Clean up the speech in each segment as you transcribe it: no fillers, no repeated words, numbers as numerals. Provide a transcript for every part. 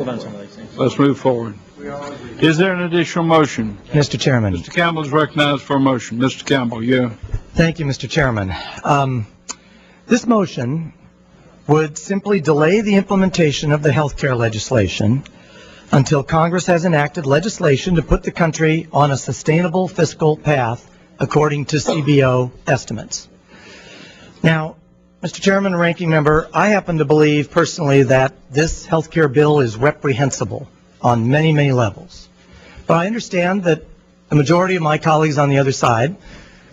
Let's move forward. Is there an additional motion? Mr. Chairman. Mr. Campbell is recognized for a motion. Mr. Campbell, you. Thank you, Mr. Chairman. This motion would simply delay the implementation of the health care legislation until Congress has enacted legislation to put the country on a sustainable fiscal path according to CBO estimates. Now, Mr. Chairman and Ranking Member, I happen to believe personally that this health care bill is reprehensible on many, many levels. But I understand that the majority of my colleagues on the other side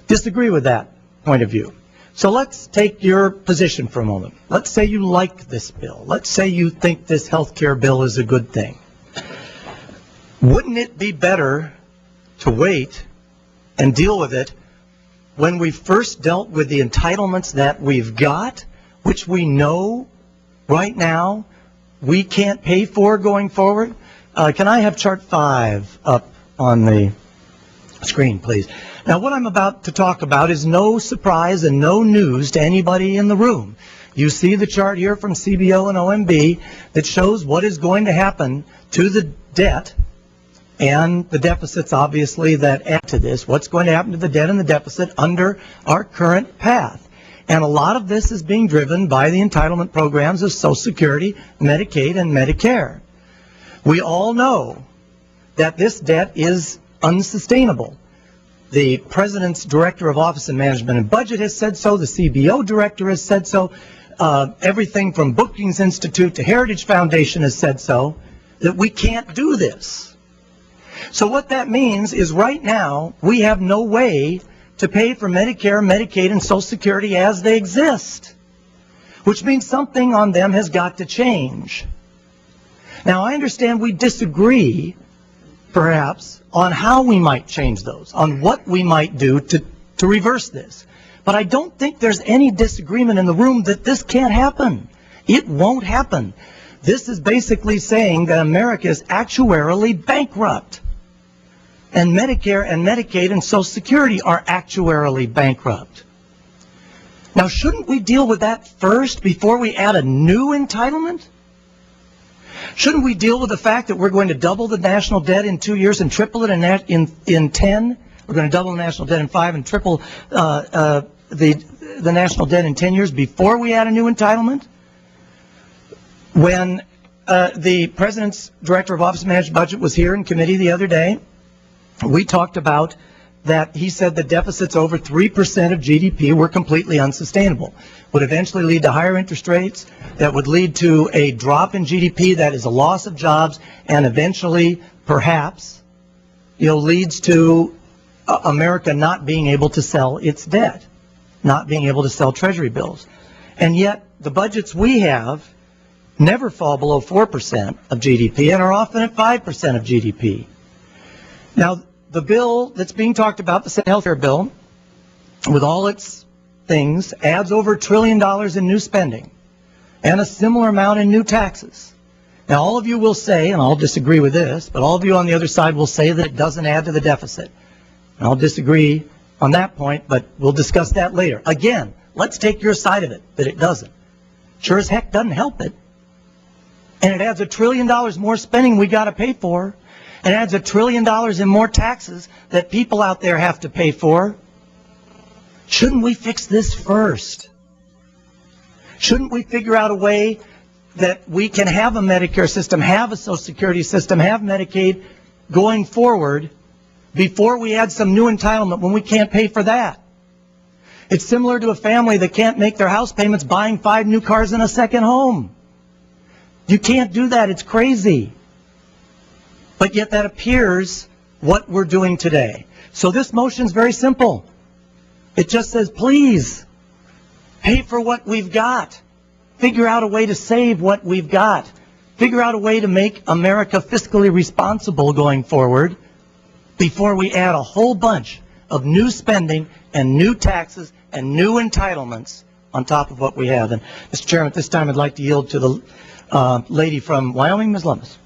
disagree with that point of view. So let's take your position for a moment. Let's say you like this bill. Let's say you think this health care bill is a good thing. Wouldn't it be better to wait and deal with it when we first dealt with the entitlements that we've got, which we know right now we can't pay for going forward? Can I have chart 5 up on the screen, please? Now, what I'm about to talk about is no surprise and no news to anybody in the room. You see the chart here from CBO and OMB that shows what is going to happen to the debt and the deficits, obviously, that add to this. What's going to happen to the debt and the deficit under our current path? And a lot of this is being driven by the entitlement programs of Social Security, Medicaid, and Medicare. We all know that this debt is unsustainable. The President's Director of Office and Management and Budget has said so. The CBO Director has said so. Everything from Brookings Institute to Heritage Foundation has said so, that we can't do this. So what that means is right now we have no way to pay for Medicare, Medicaid, and Social Security as they exist, which means something on them has got to change. Now, I understand we disagree, perhaps, on how we might change those, on what we might do to reverse this. But I don't think there's any disagreement in the room that this can't happen. It won't happen. This is basically saying that America is actuarially bankrupt. And Medicare and Medicaid and Social Security are actuarially bankrupt. Now, shouldn't we deal with that first before we add a new entitlement? Shouldn't we deal with the fact that we're going to double the national debt in 2 years and triple it in 10? We're going to double the national debt in 5 and triple the national debt in 10 years before we add a new entitlement? When the President's Director of Office and Management Budget was here in committee the other day, we talked about that he said the deficits over 3% of GDP were completely unsustainable, would eventually lead to higher interest rates, that would lead to a drop in GDP that is a loss of jobs, and eventually, perhaps, leads to America not being able to sell its debt, not being able to sell Treasury bills. And yet, the budgets we have never fall below 4% of GDP and are often at 5% of GDP. Now, the bill that's being talked about, the Senate health care bill, with all its things, adds over $1 trillion in new spending and a similar amount in new taxes. Now, all of you will say, and I'll disagree with this, but all of you on the other side will say that it doesn't add to the deficit. And I'll disagree on that point, but we'll discuss that later. Again, let's take your side of it, that it doesn't. Sure as heck doesn't help it. And it adds $1 trillion more spending we got to pay for. And adds $1 trillion in more taxes that people out there have to pay for. Shouldn't we fix this first? Shouldn't we figure out a way that we can have a Medicare system, have a Social Security system, have Medicaid going forward before we add some new entitlement when we can't pay for that? It's similar to a family that can't make their house payments buying 5 new cars and a second home. You can't do that. It's crazy. But yet that appears what we're doing today. So this motion is very simple. It just says, please, pay for what we've got. Figure out a way to save what we've got. Figure out a way to make America fiscally responsible going forward before we add a whole bunch of new spending and new taxes and new entitlements on top of what we have. And Mr. Chairman, at this time I'd like to yield to the lady from Wyoming, Ms. Lummis.